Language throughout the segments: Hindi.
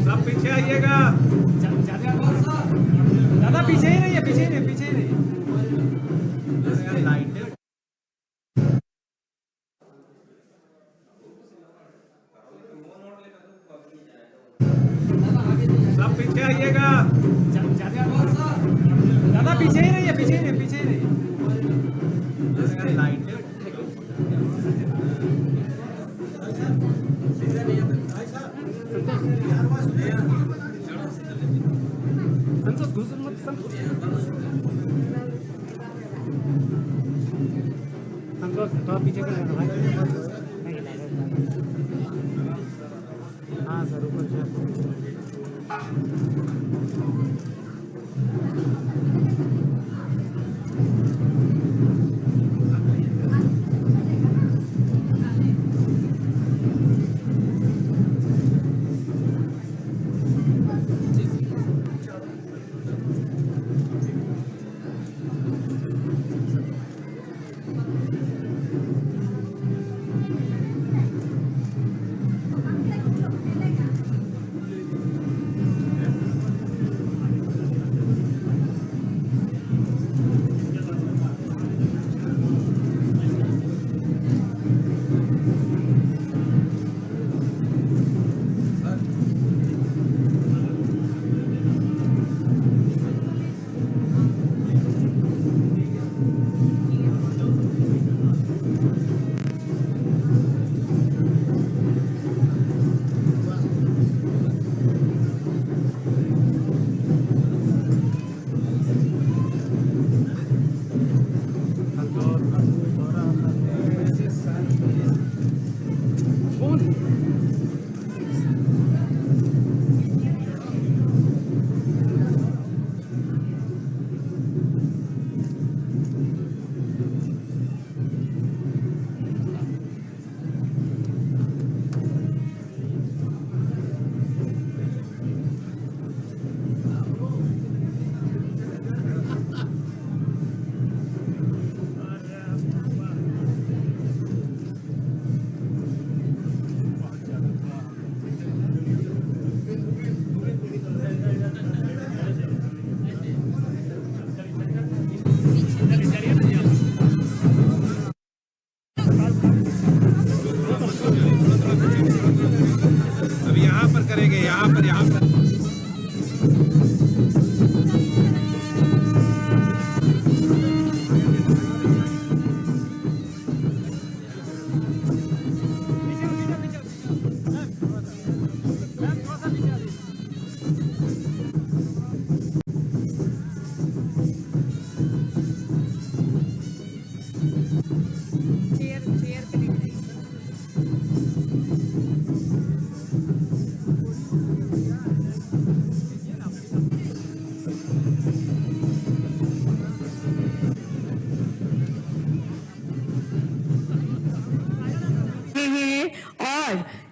सब पीछे आइएगा। दादा पीछे ही रहिए, पीछे ही रहिए, पीछे ही रहिए। लाइट सब पीछे आइएगा। दादा पीछे ही रहिए, पीछे ही रहिए, पीछे ही रहिए। लाइट संतोष घुस मत, संतोष थोड़ा पीछे कर लेना भाई। हाँ सर, ऊपर से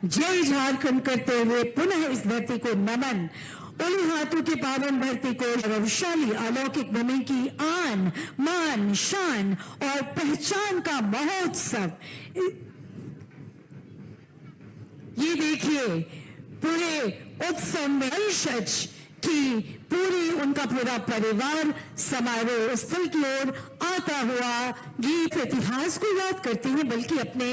जय झारखंड करते हुए पुनः इस धरती को नमन, उन हाथों की पावन धरती को गौरवशाली अलौकिक भूमि की आन मान शान और पहचान का महोत्सव। ये देखिए पूरे उत्सव में वंशज की पूरी उनका पूरा परिवार समारोह स्थल की ओर आता हुआ गीत इतिहास को याद करते हैं, बल्कि अपने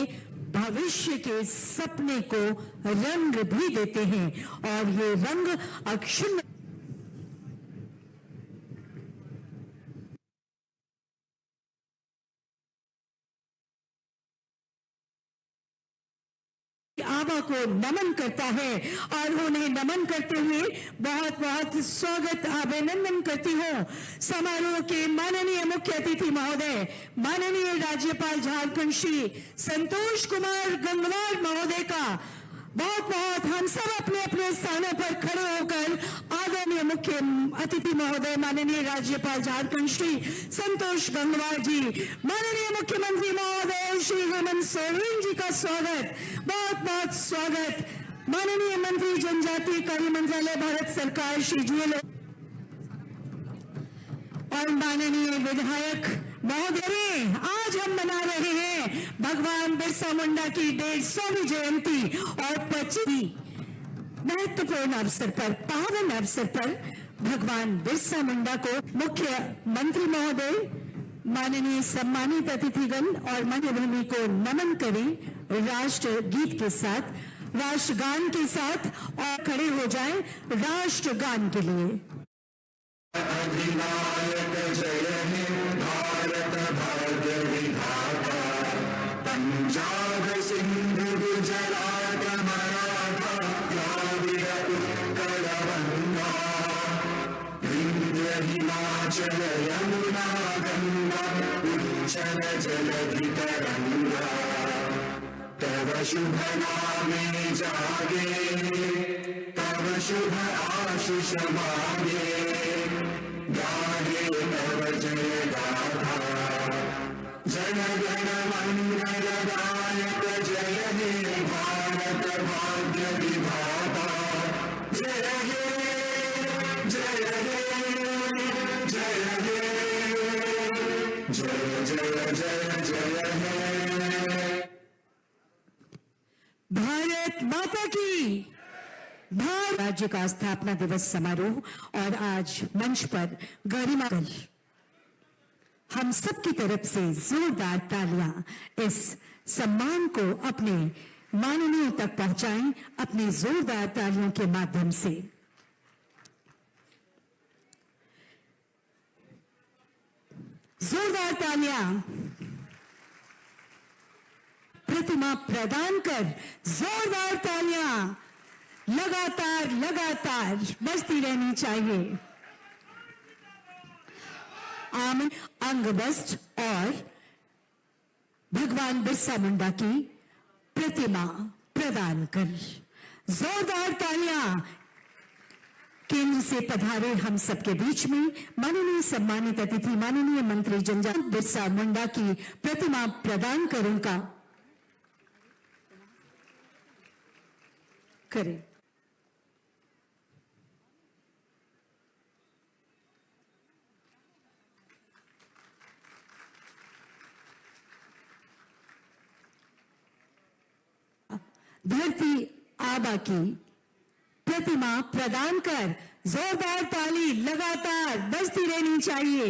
भविष्य के सपने को रंग भी देते हैं। और ये रंग अक्षुण्ण आबा को नमन करता है और उन्हें नमन करते हुए बहुत बहुत स्वागत अभिनंदन करती हूं समारोह के माननीय मुख्य अतिथि महोदय, माननीय राज्यपाल झारखंड श्री संतोष कुमार गंगवार महोदय का। बहुत बहुत हम सब अपने अपने स्थानों पर खड़े होकर आदरणीय मुख्य अतिथि महोदय माननीय राज्यपाल झारखंड श्री संतोष गंगवार जी, माननीय मुख्यमंत्री महोदय श्री हेमंत सोरेन जी का स्वागत, बहुत बहुत स्वागत। माननीय मंत्री जनजातीय कार्य मंत्रालय भारत सरकार श्री जीएल और माननीय विधायक महोदय, आज हम मना रहे हैं भगवान बिरसा मुंडा की 150वीं जयंती और 25वीं महत्वपूर्ण अवसर पर, पावन अवसर पर भगवान बिरसा मुंडा को मुख्य मंत्री महोदय, माननीय सम्मानित अतिथिगण और मान्यभूमि को नमन करें राष्ट्र गीत के साथ, राष्ट्रगान के साथ, और खड़े हो जाएं राष्ट्रगान के लिए। अधिनायक जय हे भारत भाग्य विधाता, पंजाब सिंध गुजरात मराठा द्राविड़ उत्कल गंगा, विंध्य हिमाचल यमुना गंगा उच्चल जलधि तरंगा, तव शुभ नामे जागे, तव शुभ आशीष मांगे, गाहे तव जय गाथा, जन गण मंगल दायक जय हे भारत भाग्य विधाता, जय हे जय हे जय हे जय जय जय जय हे। भारत माता की, भारत राज्य का स्थापना दिवस समारोह। और आज मंच पर गरिमा, हम सबकी तरफ से जोरदार तालियां इस सम्मान को अपने माननीयों तक पहुंचाएं, अपनी जोरदार तालियों के माध्यम से। जोरदार तालियां प्रतिमा प्रदान कर, जोरदार तालियां लगातार लगातार बजती रहनी चाहिए। आमन अंग वस्त्र और भगवान बिरसा मुंडा की प्रतिमा प्रदान कर, जोरदार तालियां केंद्र से पधारे हम सबके बीच में माननीय सम्मानित अतिथि माननीय मंत्री जनजातीय बिरसा मुंडा की प्रतिमा प्रदान कर उनका करें। धरती आबा की प्रतिमा प्रदान कर, जोरदार ताली लगातार बजती रहनी चाहिए।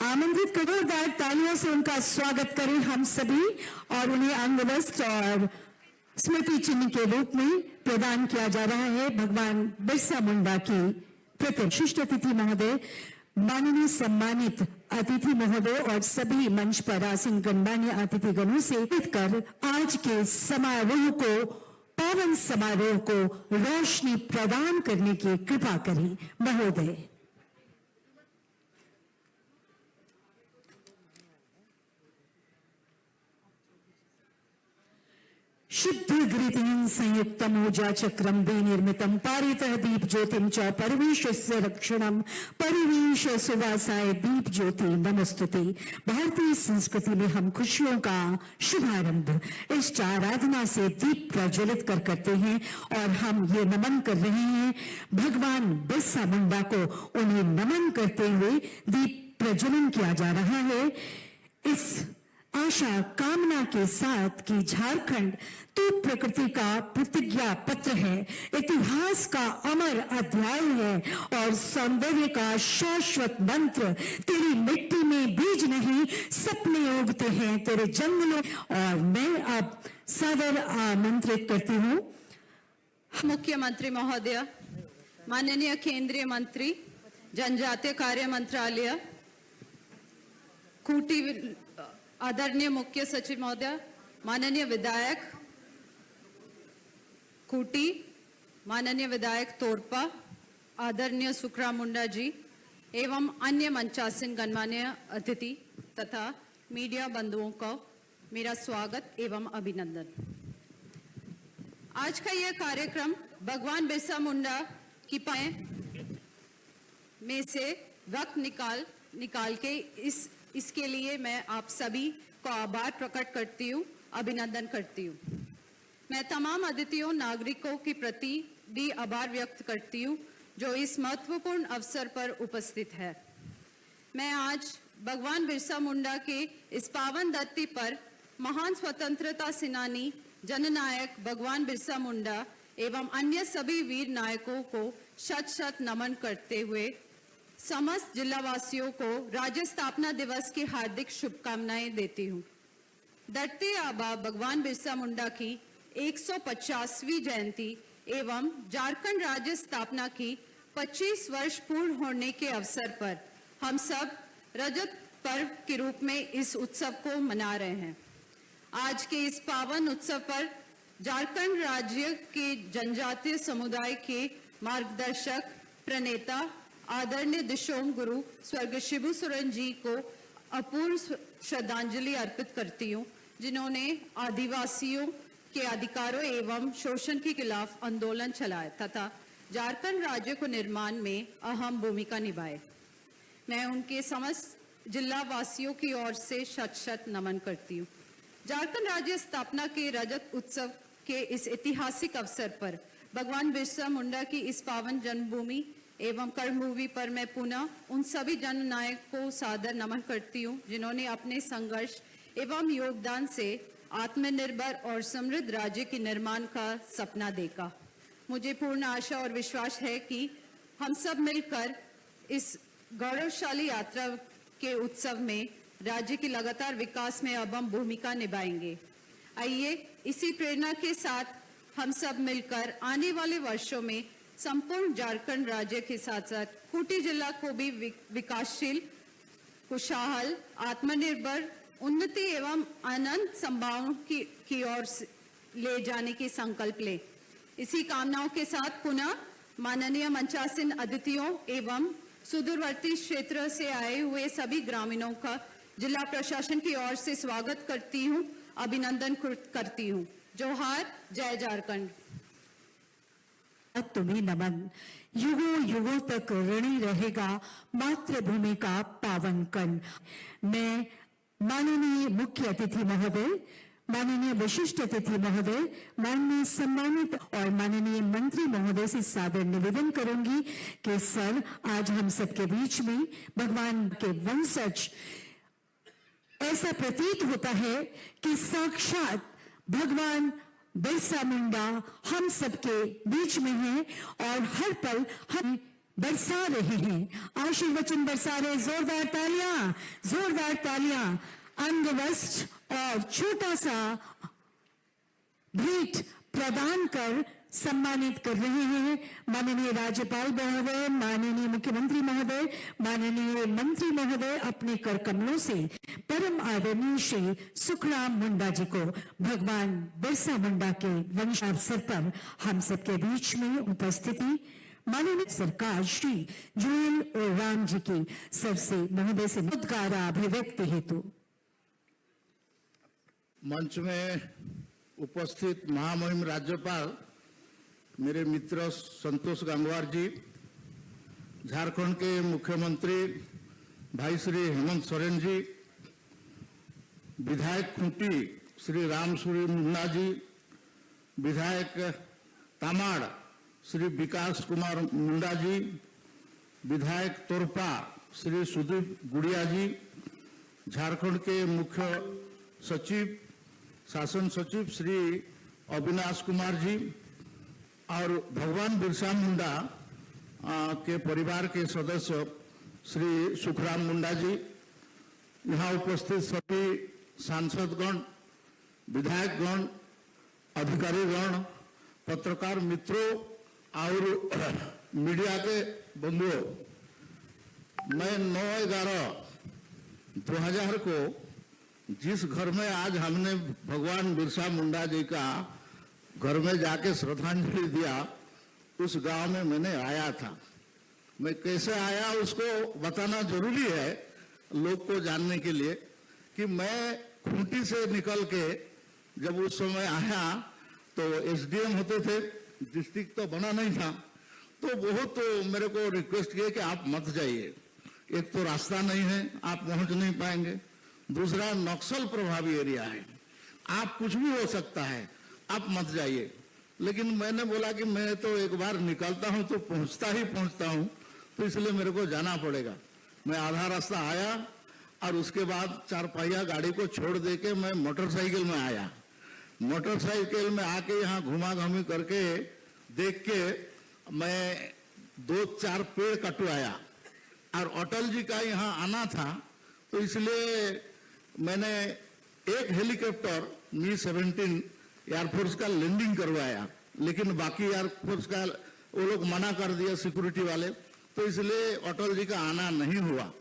आमंत्रित जोरदार तालियों से उनका स्वागत करें हम सभी और उन्हें अंगवस्त्र और स्मृति चिन्ह के रूप में प्रदान किया जा रहा है भगवान बिरसा मुंडा की प्रतिमा। विशिष्ट अतिथि महोदय, माननीय सम्मानित अतिथि महोदय और सभी मंच पर आसीन गणमान्य अतिथिगणों से कर आज के समारोह को, पावन समारोह को रोशनी प्रदान करने की कृपा करें महोदय। शुद्ध ग्रीतिं संयुक्तम ऊर्जा चक्रम विनिर्मितम पारितः दीप ज्योतिम च परिवेशस्य रक्षणम परिवेश सुवासाय दीप ज्योति नमस्तुते। भारतीय संस्कृति में हम खुशियों का शुभारंभ इस आराधना से दीप प्रज्वलित कर करते हैं और हम ये नमन कर रहे हैं भगवान बिरसा मुंडा को। उन्हें नमन करते हुए दीप प्रज्वलन किया जा रहा है इस आशा कामना के साथ कि झारखंड तो प्रकृति का प्रतिज्ञा पत्र है, इतिहास का अमर अध्याय है और सौंदर्य का शाश्वत मंत्र। तेरी मिट्टी में बीज नहीं सपने उगते हैं तेरे जंगलों। और मैं अब सादर आमंत्रित करती हूँ मुख्यमंत्री महोदय, माननीय केंद्रीय मंत्री, जनजातीय कार्य मंत्रालय, खूंटी आदरणीय मुख्य सचिव महोदय, माननीय विधायक खूंटी, माननीय विधायक तोरपा, आदरणीय सुखराम मुंडा जी एवं अन्य मंचासीन गणमान्य अतिथि तथा मीडिया बंधुओं को मेरा स्वागत एवं अभिनंदन। आज का यह कार्यक्रम भगवान बिरसा मुंडा की पाए में से वक्त निकाल के इसके लिए मैं आप सभी को आभार प्रकट करती हूँ, अभिनंदन करती हूँ। मैं तमाम अतिथियों नागरिकों के प्रति भी आभार व्यक्त करती हूँ जो इस महत्वपूर्ण अवसर पर उपस्थित है। मैं आज भगवान बिरसा मुंडा के इस पावन धरती पर महान स्वतंत्रता सेनानी जननायक भगवान बिरसा मुंडा एवं अन्य सभी वीर नायकों को शत शत नमन करते हुए समस्त जिला वासियों को राज्य स्थापना दिवस की हार्दिक शुभकामनाएं देती हूं। धरती आबा भगवान बिरसा मुंडा की 150वीं जयंती एवं झारखंड राज्य स्थापना की 25 वर्ष पूर्ण होने के अवसर पर हम सब रजत पर्व के रूप में इस उत्सव को मना रहे हैं। आज के इस पावन उत्सव पर झारखंड राज्य के जनजातीय समुदाय के मार्गदर्शक प्रणेता आदरणीय दिशोम गुरु स्वर्गीय शिबू सोरेन जी को अपूर्व श्रद्धांजलि अर्पित करती हूँ, जिन्होंने आदिवासियों के अधिकारों एवं शोषण के खिलाफ आंदोलन चलाया तथा झारखंड राज्य को निर्माण में अहम भूमिका निभाए। मैं उनके समस्त जिला वासियों की ओर से शत शत नमन करती हूँ। झारखंड राज्य स्थापना के रजत उत्सव के इस ऐतिहासिक अवसर पर भगवान बिरसा मुंडा की इस पावन जन्मभूमि एवं कर्मभूमि पर मैं पुनः उन सभी जननायक को सादर नमन करती हूँ जिन्होंने अपने संघर्ष एवं योगदान से आत्मनिर्भर और समृद्ध राज्य के निर्माण का सपना देखा। मुझे पूर्ण आशा और विश्वास है कि हम सब मिलकर इस गौरवशाली यात्रा के उत्सव में राज्य के लगातार विकास में अहम भूमिका निभाएंगे। आइए इसी प्रेरणा के साथ हम सब मिलकर आने वाले वर्षों में संपूर्ण झारखंड राज्य के साथ साथ खूंटी जिला को भी विकासशील, खुशहाल, आत्मनिर्भर, उन्नति एवं अनंत संभावनाओं की ओर ले जाने की संकल्प ले। इसी कामनाओं के साथ पुनः माननीय मंचासीन अतिथियों एवं सुदूरवर्ती क्षेत्र से आए हुए सभी ग्रामीणों का जिला प्रशासन की ओर से स्वागत करती हूँ, अभिनंदन करती हूँ। जोहार, जय झारखंड। तुम्हें नमन। युगों युगों तक ऋणी रहेगा मातृभूमि का पावन कण। मैं माननीय मुख्य अतिथि महोदय, माननीय विशिष्ट अतिथि महोदय, माननीय सम्मानित और माननीय मंत्री महोदय से सादर निवेदन करूंगी कि सर आज हम सबके बीच में भगवान के वंशज, ऐसा प्रतीत होता है कि साक्षात भगवान बिरसा मुंडा हम सबके बीच में हैं और हर पल हम बरसा रहे हैं, आशीर्वचन बरसा रहे। जोरदार तालियां अंगवस्त्र और छोटा सा भेंट प्रदान कर सम्मानित कर रहे हैं माननीय राज्यपाल महोदय, माननीय मुख्यमंत्री महोदय, माननीय मंत्री महोदय अपने कर कमलों से परम आदरणीय श्री सुखराम मुंडा जी को भगवान बिरसा मुंडा के वंशावसर पर हम सबके बीच में उपस्थिति माननीय सरकार श्री जुएल और राम जी की सबसे महोदय से उद्गार अभिव्यक्ति हेतु मंच में उपस्थित महामहिम राज्यपाल मेरे मित्र संतोष गंगवार जी, झारखंड के मुख्यमंत्री भाई श्री हेमंत सोरेन जी, विधायक खूंटी श्री रामसूरी मुन्ना जी, विधायक तामाड़ श्री विकास कुमार मुंडा जी, विधायक तोरपा श्री सुदीप गुड़िया जी, झारखंड के मुख्य सचिव शासन सचिव श्री अविनाश कुमार जी और भगवान बिरसा मुंडा के परिवार के सदस्य श्री सुखराम मुंडा जी, यहाँ उपस्थित सभी सांसदगण, विधायकगण, अधिकारीगण, पत्रकार मित्रों और मीडिया के बंधुओं, मैं 9/11/2000 को जिस घर में आज हमने भगवान बिरसा मुंडा जी का घर में जाके श्रद्धांजलि दिया, उस गांव में मैंने आया था। मैं कैसे आया उसको बताना जरूरी है लोग को जानने के लिए कि मैं खूंटी से निकल के जब उस समय आया तो एसडीएम होते थे, डिस्ट्रिक्ट तो बना नहीं था, तो बहुत मेरे को रिक्वेस्ट किए कि आप मत जाइए, एक तो रास्ता नहीं है, आप पहुंच नहीं पाएंगे, दूसरा नक्सल प्रभावी एरिया है, आप कुछ भी हो सकता है, आप मत जाइए। लेकिन मैंने बोला कि मैं तो एक बार निकलता हूं तो पहुंचता हूं, तो इसलिए मेरे को जाना पड़ेगा। मैं आधा रास्ता आया और उसके बाद 4 पहिया गाड़ी को छोड़ दे के मैं मोटरसाइकिल में आया। मोटरसाइकिल में आके यहाँ घुमा घूमी करके देख के मैं 2-4 पेड़ कटवाया और अटल जी का यहाँ आना था, तो इसलिए मैंने एक हेलीकॉप्टर मी-17 एयरफोर्स का लैंडिंग करवाया, लेकिन बाकी एयरफोर्स का वो लोग मना कर दिया सिक्योरिटी वाले, तो इसलिए अटल जी का आना नहीं हुआ।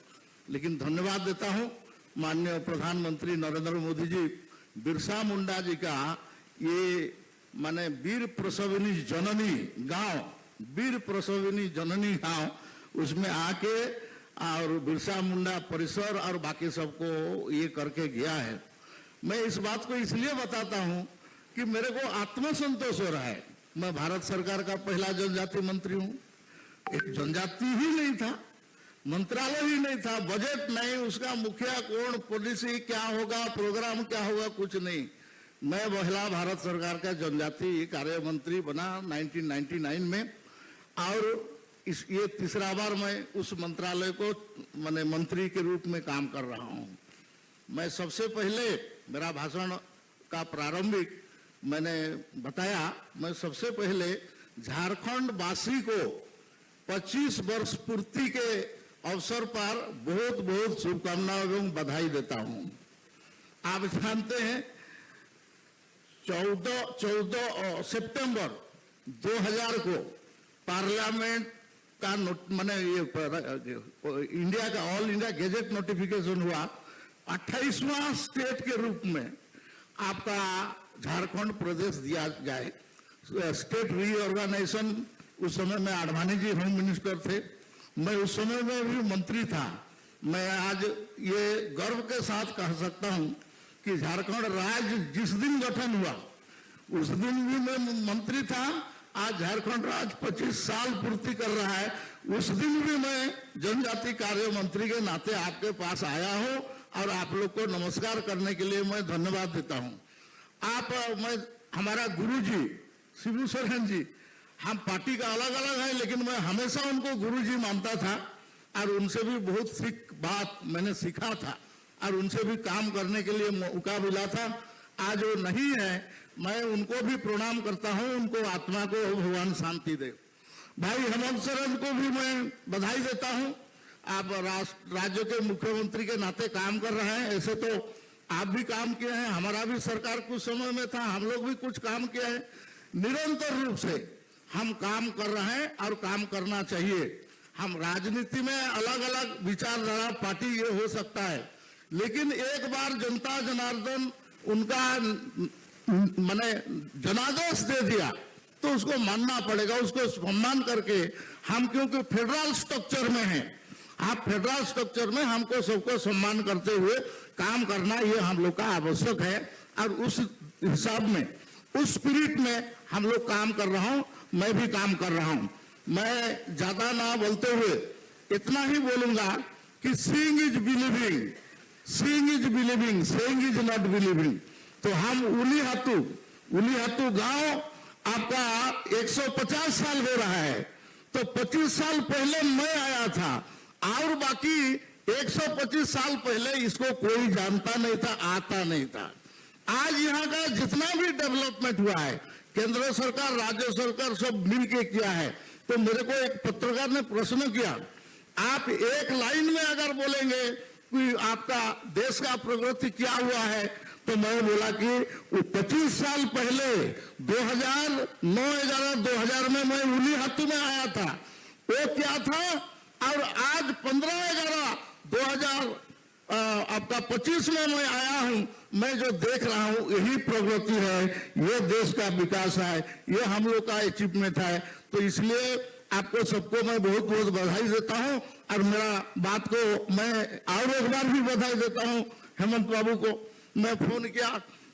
लेकिन धन्यवाद देता हूं माननीय प्रधानमंत्री नरेंद्र मोदी जी, बिरसा मुंडा जी का ये माने वीर प्रसविनी जननी गांव, वीर प्रसविनी जननी गांव, उसमें आके और बिरसा मुंडा परिसर और बाकी सबको ये करके गया है। मैं इस बात को इसलिए बताता हूं कि मेरे को आत्मसंतोष हो रहा है। मैं भारत सरकार का पहला जनजाति मंत्री हूं, एक जनजाति ही नहीं था, मंत्रालय ही नहीं था, बजट नहीं, उसका मुखिया कौन, पॉलिसी क्या होगा, प्रोग्राम क्या होगा, कुछ नहीं। मैं पहला भारत सरकार का जनजाति कार्य मंत्री बना 1999 में, और ये तीसरा बार मैं उस मंत्रालय को मैंने मंत्री के रूप में काम कर रहा हूं। मैं सबसे पहले मेरा भाषण का प्रारंभिक मैंने बताया, मैं सबसे पहले झारखंड वासी को 25 वर्ष पूर्ति के अवसर पर बहुत बहुत शुभकामनाएं एवं बधाई देता हूं। आप जानते हैं 14 सितंबर 2000 को पार्लियामेंट का माने ये इंडिया का ऑल इंडिया गैजेट नोटिफिकेशन हुआ, 28वां स्टेट के रूप में आपका झारखंड प्रदेश दिया जाए। स्टेट रीऑर्गेनाइजेशन, उस समय में आडवाणी जी होम मिनिस्टर थे, मैं उस समय में भी मंत्री था। मैं आज ये गर्व के साथ कह सकता हूं कि झारखंड राज्य जिस दिन गठन हुआ उस दिन भी मैं मंत्री था। आज झारखंड राज्य 25 साल पूर्ति कर रहा है, उस दिन भी मैं जनजाति कार्य मंत्री के नाते आपके पास आया हूं और आप लोग को नमस्कार करने के लिए मैं धन्यवाद देता हूं। मैं हमारा गुरुजी शिबू सोरेन जी, हम पार्टी का अलग अलग है, लेकिन मैं हमेशा उनको गुरुजी मानता था और उनसे भी बहुत बात मैंने सीखा था और उनसे भी काम करने के लिए मौका मिला था। आज वो नहीं है, मैं उनको भी प्रणाम करता हूं, उनको आत्मा को भगवान शांति दे। भाई हेमंत सोरेन को भी मैं बधाई देता हूं, आप राज्य के मुख्यमंत्री के नाते काम कर रहे हैं। ऐसे तो आप भी काम किए हैं, हमारा भी सरकार कुछ समय में था, हम लोग भी कुछ काम किए हैं। निरंतर रूप से हम काम कर रहे हैं और काम करना चाहिए। हम राजनीति में अलग अलग विचारधारा पार्टी ये हो सकता है, लेकिन एक बार जनता जनार्दन उनका माने जनादेश दे दिया तो उसको मानना पड़ेगा, उसको सम्मान करके हम, क्योंकि फेडरल स्ट्रक्चर में हैं, आप फेडरल स्ट्रक्चर में हमको सबको सम्मान करते हुए काम करना ये हम लोग का आवश्यक है। और उस हिसाब में उस स्पिरिट में हम लोग काम कर रहा हूं, मैं भी काम कर रहा हूं। मैं ज्यादा ना बोलते हुए इतना ही बोलूंगा कि seeing is believing, seeing is believing, saying is not believing. तो हम उलीहातू गांव आपका 150 साल हो रहा है, तो 25 साल पहले मैं आया था और बाकी 125 साल पहले इसको कोई जानता नहीं था, आता नहीं था। आज यहाँ का जितना भी डेवलपमेंट हुआ है, केंद्र सरकार, राज्य सरकार सब मिलके किया है। तो मेरे को एक पत्रकार ने प्रश्न किया, आप एक लाइन में अगर बोलेंगे कि आपका देश का प्रगति क्या हुआ है, तो मैं बोला कि 25 साल पहले 2009-11-2000 में मैं उलीहातू में आया था, वो क्या था, और आज 15-11-2000 आपका 25 में मैं आया हूं, मैं जो देख रहा हूं यही प्रगति है, ये देश का विकास है, ये हम लोग का अचीवमेंट है। तो इसलिए आपको सबको मैं बहुत बहुत बधाई देता हूं। और मेरा बात को मैं और एक बार भी बधाई देता हूं हेमंत बाबू को। मैं फोन किया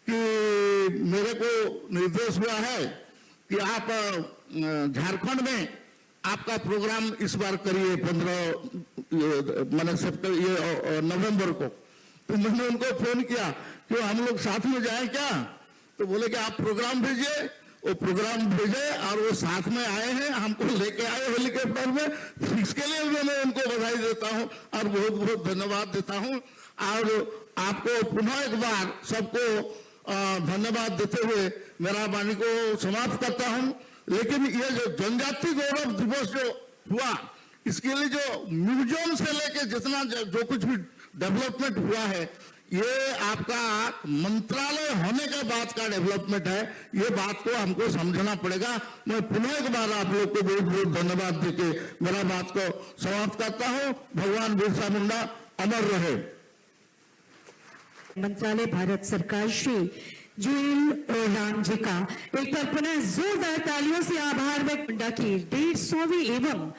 कि मेरे को निर्देश हुआ है कि आप झारखंड में आपका प्रोग्राम इस बार करिए 15 नवंबर को। तो मैंने उनको फोन किया कि हम लोग साथ में जाएं क्या, तो बोले कि आप प्रोग्राम भेजिए। वो प्रोग्राम भेजे और वो साथ में आए हैं, हमको लेके आए हेलीकॉप्टर में। इसके लिए मैं उनको बधाई देता हूं और बहुत बहुत धन्यवाद देता हूं। और आपको पुनः एक बार सबको धन्यवाद देते हुए मेरा वाणी को समाप्त करता हूं। लेकिन ये जो जनजाति गौरव दिवस जो हुआ, इसके लिए जो म्यूजियम से लेके जितना जो कुछ भी डेवलपमेंट हुआ है, ये आपका मंत्रालय होने के बाद का डेवलपमेंट है। ये बात को हमको समझना पड़ेगा। मैं पुनः एक बार आप लोग को बहुत बहुत धन्यवाद देके मेरा बात को समाप्त करता हूं। भगवान बिरसा मुंडा अमर रहे। मंत्रालय भारत सरकार श्री जुएल राम जी का एक बार पुनः जोरदार तालियों से आभार व्यक्त। मुंडा की 150वीं एवं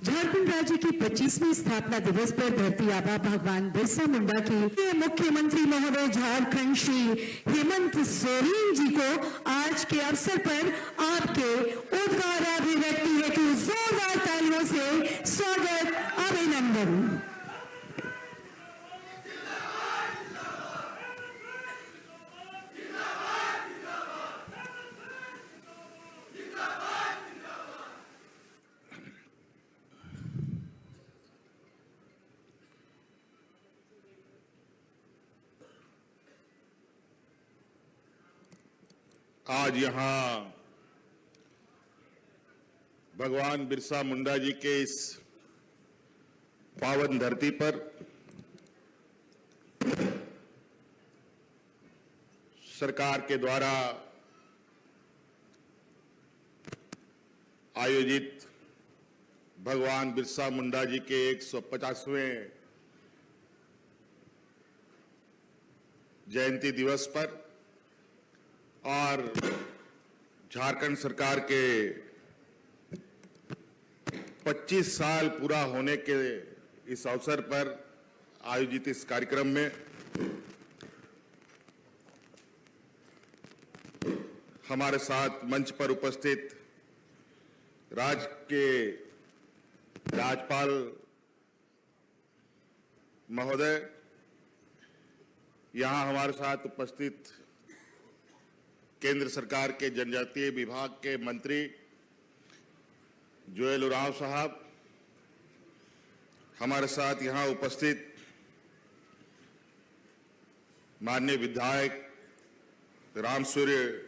झारखंड राज्य की 25वीं स्थापना दिवस पर धरती आबा भगवान बिरसा मुंडा के मुख्यमंत्री महोदय झारखंड श्री हेमंत सोरेन जी को आज के अवसर पर आपके उद्गार अभिव्यक्ति हेतु जोरदार तालियों से स्वागत, अभिनंदन। आज यहाँ भगवान बिरसा मुंडा जी के इस पावन धरती पर सरकार के द्वारा आयोजित भगवान बिरसा मुंडा जी के 150वें जयंती दिवस पर और झारखंड सरकार के 25 साल पूरा होने के इस अवसर पर आयोजित इस कार्यक्रम में हमारे साथ मंच पर उपस्थित राज्य के राज्यपाल महोदय, यहाँ हमारे साथ उपस्थित केंद्र सरकार के जनजातीय विभाग के मंत्री जुएल उरांव साहब, हमारे साथ यहाँ उपस्थित माननीय विधायक रामसूर्य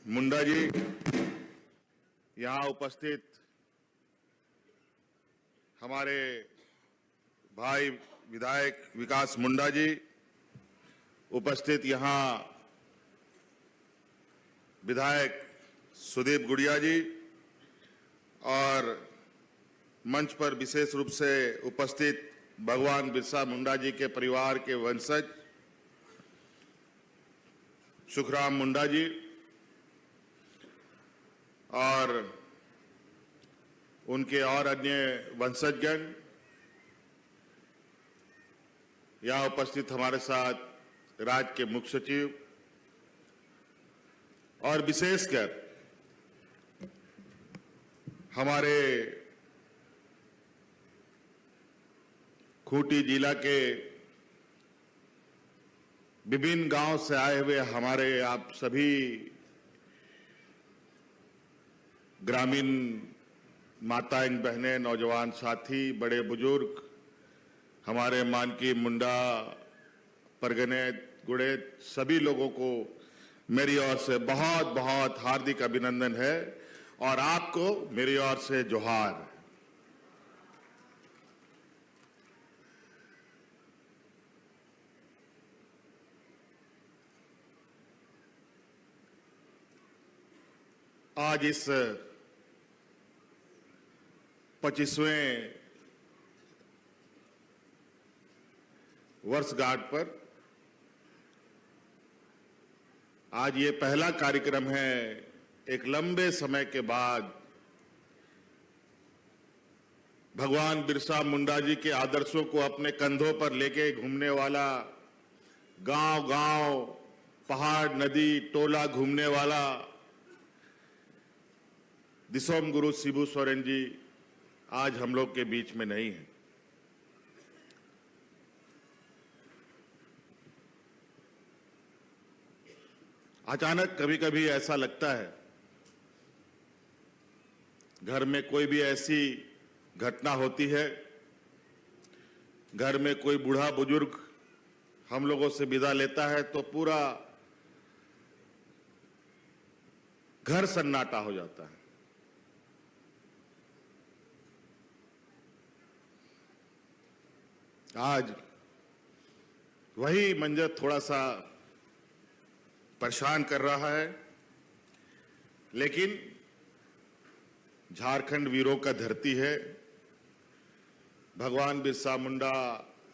मुंडा जी, यहाँ उपस्थित हमारे भाई विधायक विकास मुंडा जी, उपस्थित यहाँ विधायक सुदीप गुड़िया जी, और मंच पर विशेष रूप से उपस्थित भगवान बिरसा मुंडा जी के परिवार के वंशज सुखराम मुंडा जी और उनके और अन्य वंशजगण, यहाँ उपस्थित हमारे साथ राज्य के मुख्य सचिव और विशेषकर हमारे खूंटी जिला के विभिन्न गांव से आए हुए हमारे आप सभी ग्रामीण माताएं, बहनें, नौजवान साथी, बड़े बुजुर्ग, हमारे मानकी, मुंडा, परगने, गुड़े, सभी लोगों को मेरी ओर से बहुत बहुत हार्दिक अभिनंदन है और आपको मेरी ओर से जोहार। आज इस 25वें वर्षगांठ पर आज ये पहला कार्यक्रम है एक लंबे समय के बाद भगवान बिरसा मुंडा जी के आदर्शों को अपने कंधों पर लेके घूमने वाला, गांव-गांव, पहाड़, नदी, टोला घूमने वाला दिसोम गुरु शिबू सोरेन जी आज हम लोग के बीच में नहीं है। अचानक कभी कभी ऐसा लगता है घर में कोई भी ऐसी घटना होती है, घर में कोई बूढ़ा बुजुर्ग हम लोगों से विदा लेता है तो पूरा घर सन्नाटा हो जाता है। आज वही मंजर थोड़ा सा परेशान कर रहा है, लेकिन झारखंड वीरों का धरती है। भगवान बिरसा मुंडा,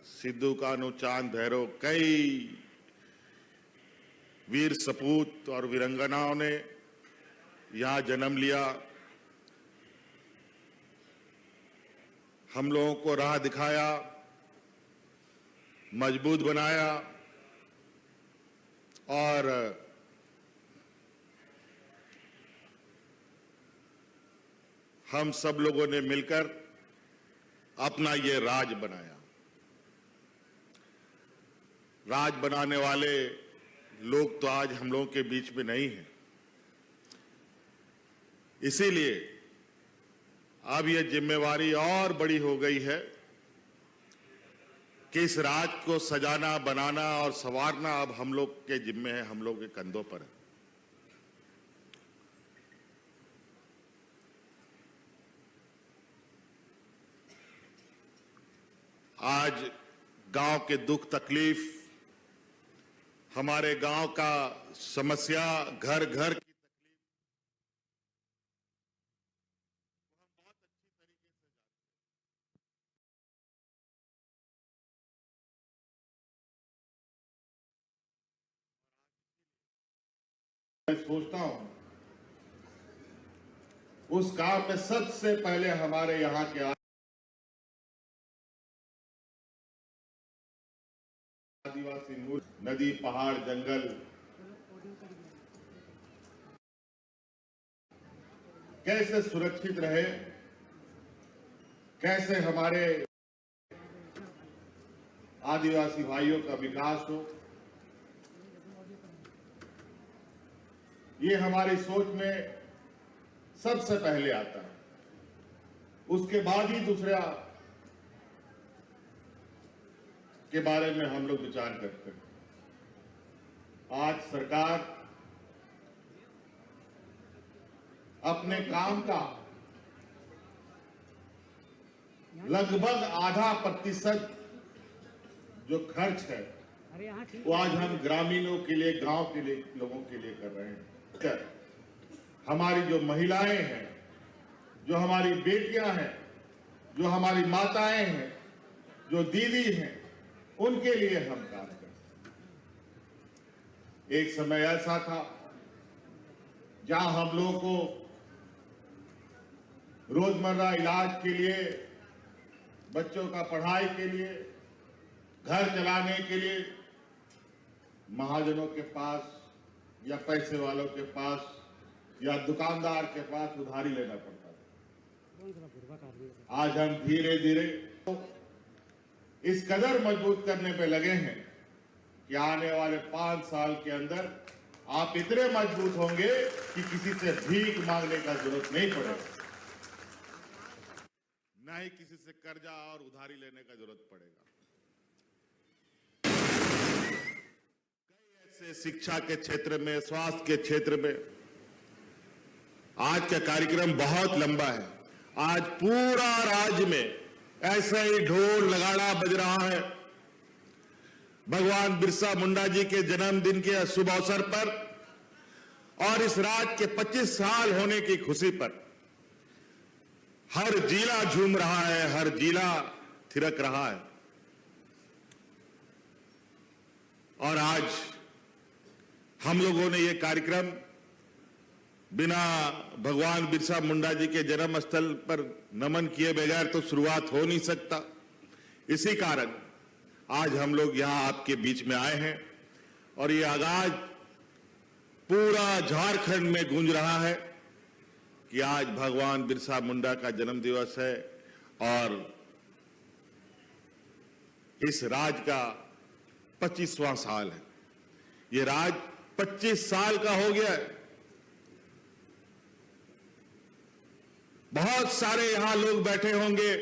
सिद्धू कान्हू, चांद भैरव, कई वीर सपूत और वीरंगनाओं ने यहां जन्म लिया, हम लोगों को राह दिखाया, मजबूत बनाया और हम सब लोगों ने मिलकर अपना ये राज बनाया। राज बनाने वाले लोग तो आज हम लोगों के बीच में नहीं हैं, इसीलिए अब ये जिम्मेवारी और बड़ी हो गई है कि इस राज को सजाना, बनाना और संवारना अब हम लोग के जिम्मे है, हम लोग के कंधों पर है। आज गांव के दुख तकलीफ, हमारे गांव का समस्या, घर घर की मैं सोचता हूं उस काम में सबसे पहले हमारे यहां के आदिवासी मूल, नदी, पहाड़, जंगल कैसे सुरक्षित रहे, कैसे हमारे आदिवासी भाइयों का विकास हो, ये हमारी सोच में सबसे पहले आता है। उसके बाद ही दूसरा के बारे में हम लोग विचार करते हैं। आज सरकार अपने काम का लगभग आधा प्रतिशत जो खर्च है वो आज हम ग्रामीणों के लिए, गांव के लिए, लोगों के लिए कर रहे हैं। हमारी जो महिलाएं हैं, जो हमारी बेटियां हैं, जो हमारी माताएं हैं, जो दीदी हैं, उनके लिए हम काम करते हैं। एक समय ऐसा था जहां हम लोगों को रोजमर्रा इलाज के लिए, बच्चों का पढ़ाई के लिए, घर चलाने के लिए महाजनों के पास या पैसे वालों के पास या दुकानदार के पास उधारी लेना पड़ता था। आज हम धीरे धीरे इस कदर मजबूत करने पे लगे हैं कि आने वाले 5 साल के अंदर आप इतने मजबूत होंगे कि किसी से भीख मांगने का जरूरत नहीं पड़ेगा, ना ही किसी से कर्जा और उधारी लेने का जरूरत पड़ेगा। कई ऐसे शिक्षा के क्षेत्र में, स्वास्थ्य के क्षेत्र में आज का कार्यक्रम बहुत लंबा है। आज पूरा राज्य में ऐसा ही ढोल नगाड़ा बज रहा है। भगवान बिरसा मुंडा जी के जन्मदिन के शुभ अवसर पर और इस राज्य के 25 साल होने की खुशी पर हर जिला झूम रहा है, हर जिला थिरक रहा है। और आज हम लोगों ने ये कार्यक्रम बिना भगवान बिरसा मुंडा जी के जन्म स्थल पर नमन किए बगैर तो शुरुआत हो नहीं सकता। इसी कारण आज हम लोग यहां आपके बीच में आए हैं और ये आगाज पूरा झारखंड में गूंज रहा है कि आज भगवान बिरसा मुंडा का जन्म दिवस है और इस राज का 25वां साल है। ये राज 25 साल का हो गया है। बहुत सारे यहां लोग बैठे होंगे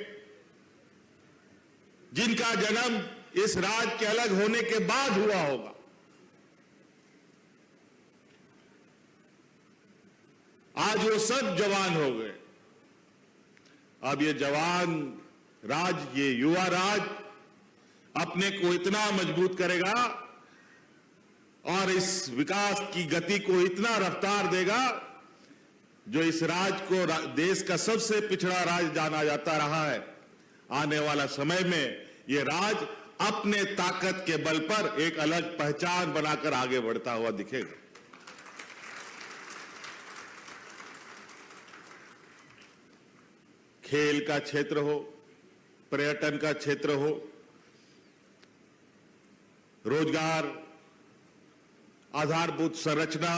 जिनका जन्म इस राज्य के अलग होने के बाद हुआ होगा। आज वो सब जवान हो गए। अब ये जवान राज, ये युवा राज अपने को इतना मजबूत करेगा और इस विकास की गति को इतना रफ्तार देगा जो इस राज्य को देश का सबसे पिछड़ा राज्य जाना जाता रहा है। आने वाला समय में ये राज्य अपने ताकत के बल पर एक अलग पहचान बनाकर आगे बढ़ता हुआ दिखेगा। खेल का क्षेत्र हो, पर्यटन का क्षेत्र हो, रोजगार, आधारभूत संरचना,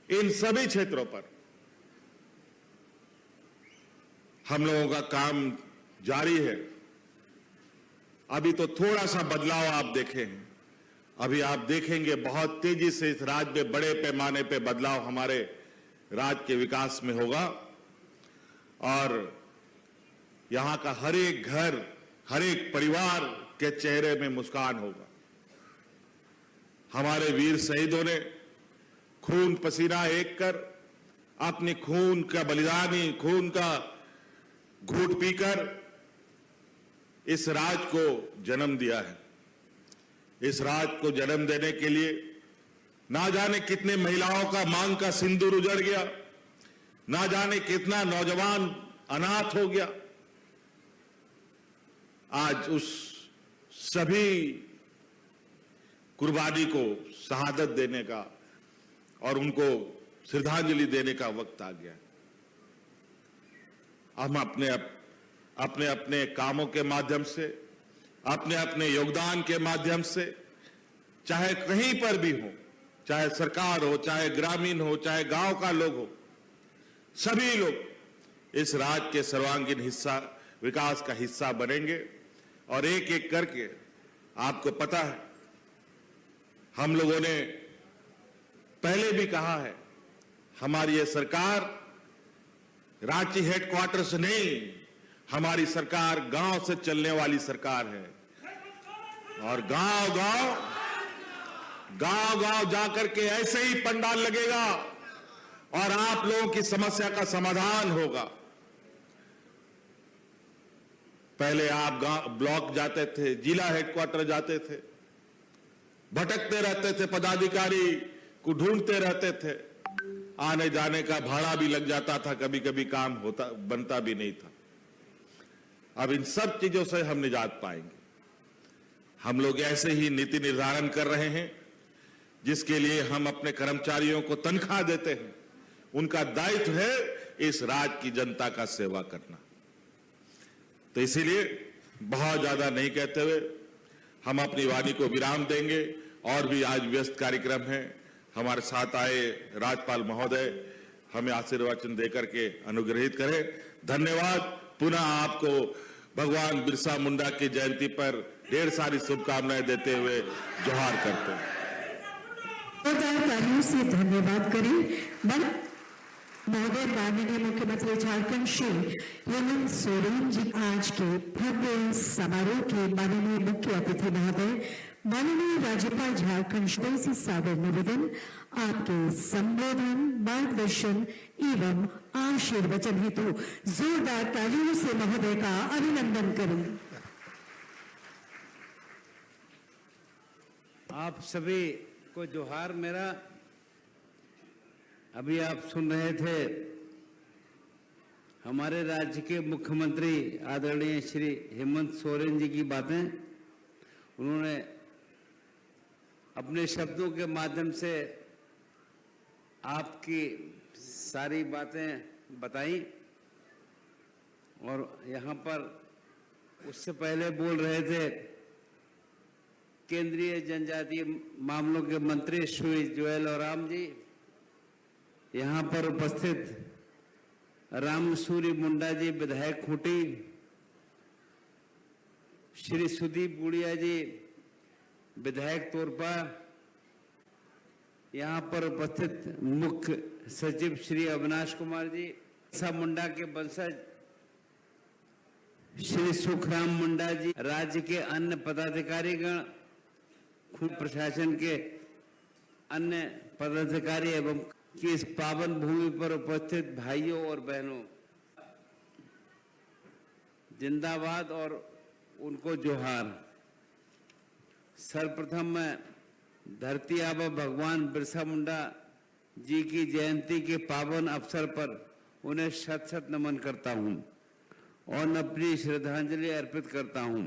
इन सभी क्षेत्रों पर हम लोगों का काम जारी है। अभी तो थोड़ा सा बदलाव आप देखे हैं। अभी आप देखेंगे बहुत तेजी से इस राज्य में बड़े पैमाने पे बदलाव हमारे राज्य के विकास में होगा और यहां का हर एक घर, हर एक परिवार के चेहरे में मुस्कान होगा। हमारे वीर शहीदों ने खून पसीना एक कर अपने खून का बलिदानी, खून का घूंट पीकर इस राज्य को जन्म दिया है। इस राज्य को जन्म देने के लिए ना जाने कितने महिलाओं का मांग का सिंदूर उजड़ गया, ना जाने कितना नौजवान अनाथ हो गया। आज उस सभी कुर्बानी को शहादत देने का और उनको श्रद्धांजलि देने का वक्त आ गया। हम अपने अपने कामों के माध्यम से, अपने अपने योगदान के माध्यम से, चाहे कहीं पर भी हो, चाहे सरकार हो, चाहे ग्रामीण हो, चाहे गांव का लोग हो, सभी लोग इस राज्य के सर्वांगीण हिस्सा, विकास का हिस्सा बनेंगे। और एक एक करके, आपको पता है हम लोगों ने पहले भी कहा है, हमारी ये सरकार रांची हेडक्वार्टर से नहीं, हमारी सरकार गांव से चलने वाली सरकार है। और गांव गांव जाकर के ऐसे ही पंडाल लगेगा और आप लोगों की समस्या का समाधान होगा। पहले आप ब्लॉक जाते थे, जिला हेडक्वार्टर जाते थे, भटकते रहते थे, पदाधिकारी को ढूंढते रहते थे, आने जाने का भाड़ा भी लग जाता था, कभी कभी काम बनता भी नहीं था। अब इन सब चीजों से हम निजात पाएंगे। हम लोग ऐसे ही नीति निर्धारण कर रहे हैं जिसके लिए हम अपने कर्मचारियों को तनख्वाह देते हैं। उनका दायित्व है इस राज्य की जनता का सेवा करना। तो इसीलिए बहुत ज्यादा नहीं कहते हुए हम अपनी वाणी को विराम देंगे। और भी आज व्यस्त कार्यक्रम है। हमारे साथ आए राज्यपाल महोदय हमें आशीर्वचन देकर के अनुग्रहित करें। धन्यवाद। पुनः आपको भगवान बिरसा मुंडा की जयंती पर ढेर सारी शुभकामनाएं देते हुए जोहार करते हैं। जोरदार तालियों से धन्यवाद करें। महोदय माननीय मुख्यमंत्री झारखंड श्री हेमंत सोरेन जी आज के भव्य समारोह के माननीय मुख्य अतिथि महोदय माननीय राज्यपाल झारखंड श्री से सादर निवेदन आपके संबोधन मार्गदर्शन एवं आशीर्वचन हेतु जोरदार तालियों से महोदय का अभिनंदन करें। आप सभी को जोहार मेरा। अभी आप सुन रहे थे हमारे राज्य के मुख्यमंत्री आदरणीय श्री हेमंत सोरेन जी की बातें। उन्होंने अपने शब्दों के माध्यम से आपकी सारी बातें बताई और यहाँ पर उससे पहले बोल रहे थे केंद्रीय जनजातीय मामलों के मंत्री श्री जुएल ओराम जी, यहाँ पर उपस्थित रामसूरी मुंडा जी विधायक खूंटी, श्री सुदीप गुड़िया जी विधायक तोरपा, यहाँ पर उपस्थित मुख्य सचिव श्री अविनाश कुमार जी, बिरसा मुंडा के वंशज श्री सुखराम मुंडा जी, राज्य के अन्य पदाधिकारीगण, खूब प्रशासन के अन्य पदाधिकारी एवं कि इस पावन भूमि पर उपस्थित भाइयों और बहनों, जिंदाबाद और उनको जोहार। सर्वप्रथम मैं धरती आबा भगवान बिरसा मुंडा जी की जयंती के पावन अवसर पर उन्हें शत शत नमन करता हूं और अपनी श्रद्धांजलि अर्पित करता हूं।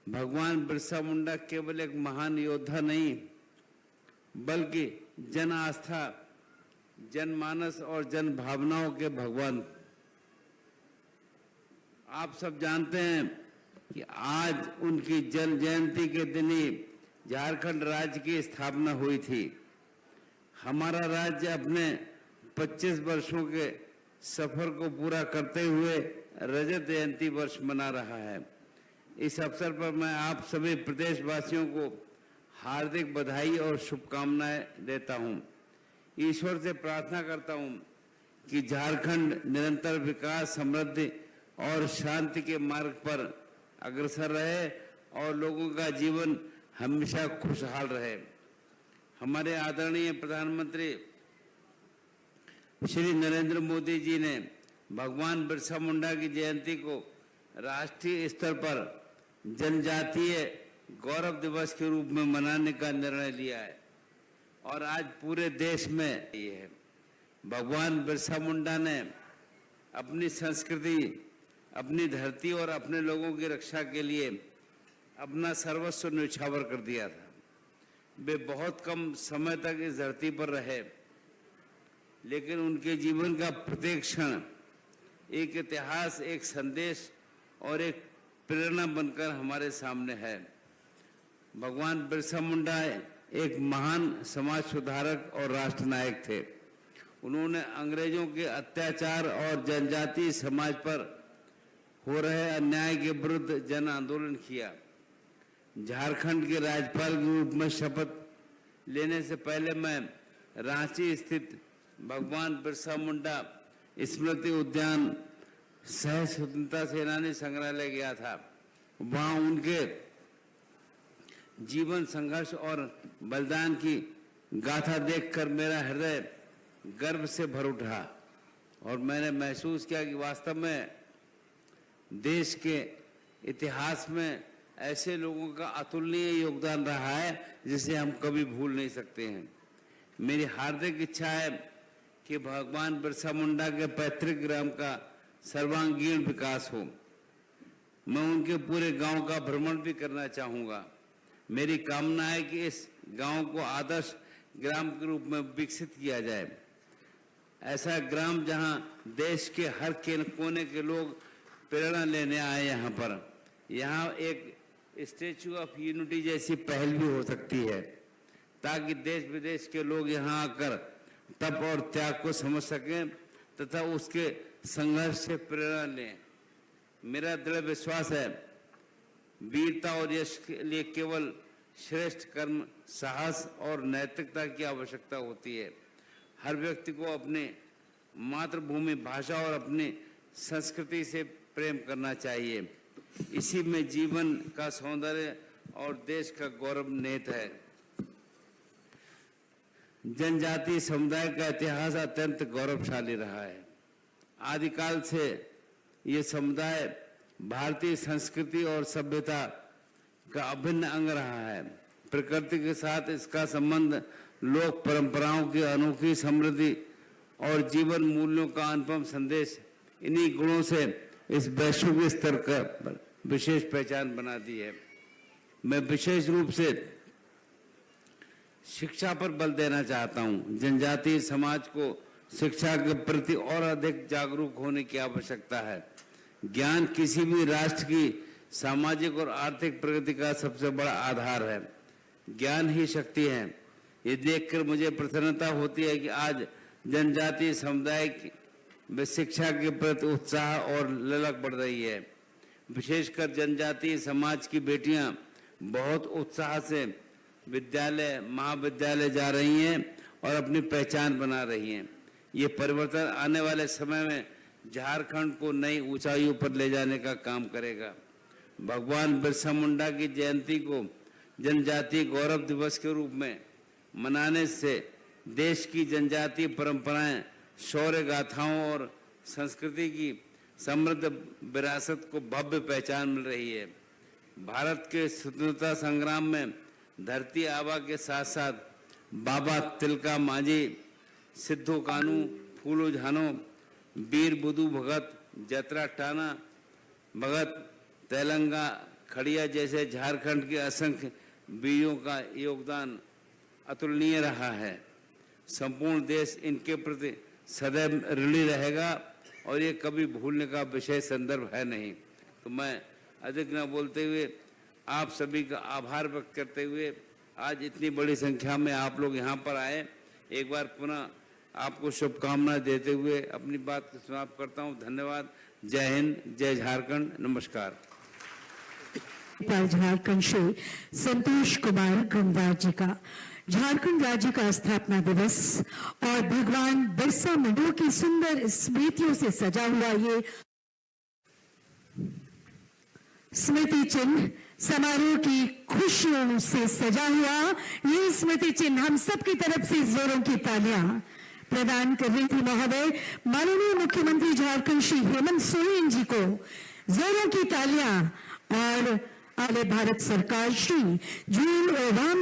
भगवान बिरसा मुंडा केवल एक महान योद्धा नहीं बल्कि जन आस्था, जनमानस और जन भावनाओं के भगवान। आप सब जानते हैं कि आज उनकी जन्म जयंती के दिन ही झारखंड राज्य की स्थापना हुई थी। हमारा राज्य अपने 25 वर्षों के सफर को पूरा करते हुए रजत जयंती वर्ष मना रहा है। इस अवसर पर मैं आप सभी प्रदेशवासियों को हार्दिक बधाई और शुभकामनाएं देता हूं। ईश्वर से प्रार्थना करता हूं कि झारखंड निरंतर विकास, समृद्धि और शांति के मार्ग पर अग्रसर रहे और लोगों का जीवन हमेशा खुशहाल रहे। हमारे आदरणीय प्रधानमंत्री श्री नरेंद्र मोदी जी ने भगवान बिरसा मुंडा की जयंती को राष्ट्रीय स्तर पर जनजातीय गौरव दिवस के रूप में मनाने का निर्णय लिया है और आज पूरे देश में ये है। भगवान बिरसा मुंडा ने अपनी संस्कृति, अपनी धरती और अपने लोगों की रक्षा के लिए अपना सर्वस्व न्यौछावर कर दिया था। वे बहुत कम समय तक इस धरती पर रहे, लेकिन उनके जीवन का प्रत्येक क्षण एक इतिहास, एक संदेश और एक प्रेरणा बनकर हमारे सामने है। भगवान बिरसा मुंडा एक महान समाज सुधारक और राष्ट्र नायक थे। उन्होंने अंग्रेजों के अत्याचार और जनजातीय समाज पर हो रहे अन्याय के विरुद्ध जन आंदोलन किया। झारखंड के राज्यपाल के रूप में शपथ लेने से पहले मैं रांची स्थित भगवान बिरसा मुंडा स्मृति उद्यान सह स्वतंत्रता सेनानी संग्रहालय गया था। वहां उनके जीवन, संघर्ष और बलिदान की गाथा देखकर मेरा हृदय गर्व से भर उठा और मैंने महसूस किया कि वास्तव में देश के इतिहास में ऐसे लोगों का अतुलनीय योगदान रहा है जिसे हम कभी भूल नहीं सकते हैं। मेरी हार्दिक इच्छा है कि भगवान बिरसा मुंडा के पैतृक ग्राम का सर्वांगीण विकास हो। मैं उनके पूरे गांव का भ्रमण भी करना चाहूँगा। मेरी कामना है कि इस गांव को आदर्श ग्राम के रूप में विकसित किया जाए। ऐसा ग्राम जहां देश के हर कोने के लोग प्रेरणा लेने आए। यहाँ पर एक स्टैच्यू ऑफ यूनिटी जैसी पहल भी हो सकती है, ताकि देश विदेश के लोग यहाँ आकर तप और त्याग को समझ सकें तथा उसके संघर्ष से प्रेरणा लें। मेरा दृढ़ विश्वास है, वीरता और यश के लिए केवल श्रेष्ठ कर्म, साहस और नैतिकता की आवश्यकता होती है। हर व्यक्ति को अपने मातृभूमि, भाषा और अपनी संस्कृति से प्रेम करना चाहिए। इसी में जीवन का सौंदर्य और देश का गौरव निहित है। जनजातीय समुदाय का इतिहास अत्यंत गौरवशाली रहा है। आदिकाल से ये समुदाय भारतीय संस्कृति और सभ्यता का अभिन्न अंग रहा है। प्रकृति के साथ इसका संबंध लोक परंपराओं की अनोखी समृद्धि और जीवन मूल्यों का अनुपम संदेश, इन्हीं गुणों से इस वैश्विक स्तर का विशेष पहचान बनाती है। मैं विशेष रूप से शिक्षा पर बल देना चाहता हूं। जनजातीय समाज को शिक्षा के प्रति और अधिक जागरूक होने की आवश्यकता है। ज्ञान किसी भी राष्ट्र की सामाजिक और आर्थिक प्रगति का सबसे बड़ा आधार है। ज्ञान ही शक्ति है। ये देखकर मुझे प्रसन्नता होती है कि आज जनजातीय समुदाय में शिक्षा के प्रति उत्साह और ललक बढ़ रही है। विशेषकर जनजातीय समाज की बेटियां बहुत उत्साह से विद्यालय, महाविद्यालय जा रही हैं और अपनी पहचान बना रही हैं। ये परिवर्तन आने वाले समय में झारखंड को नई ऊंचाइयों पर ले जाने का काम करेगा। भगवान बिरसा मुंडा की जयंती को जनजातीय गौरव दिवस के रूप में मनाने से देश की जनजातीय परंपराएं, शौर्य गाथाओं और संस्कृति की समृद्ध विरासत को भव्य पहचान मिल रही है। भारत के स्वतंत्रता संग्राम में धरती आबा के साथ साथ बाबा तिलका मांझी, सिद्धू कानू, फूलो झानो, वीर बुधू भगत, जतरा टाना भगत, तेलंगा खड़िया जैसे झारखंड के असंख्य वीरों का योगदान अतुलनीय रहा है। संपूर्ण देश इनके प्रति सदैव ऋणी रहेगा और ये कभी भूलने का विषय संदर्भ है नहीं। तो मैं अधिक न बोलते हुए आप सभी का आभार व्यक्त करते हुए आज इतनी बड़ी संख्या में आप लोग यहाँ पर आए, एक बार पुनः आपको शुभकामनाएं देते हुए अपनी बात को समाप्त करता हूँ। धन्यवाद। जय हिंद, जय झारखंड, नमस्कार। झारखंड श्री संतोष कुमार गंगवार जी का झारखंड राज्य का स्थापना दिवस और भगवान बिरसा मुंडा की सुंदर स्मृतियों से सजा हुआ ये स्मृति चिन्ह समारोह की खुशियों से सजा हुआ ये स्मृति चिन्ह हम सबकी तरफ से जोरों की तालियां प्रदान कर रही थी। महोदय माननीय मुख्यमंत्री झारखंड श्री हेमंत सोरेन जी को जोरों की तालियां और आले भारत सरकार श्री जूल और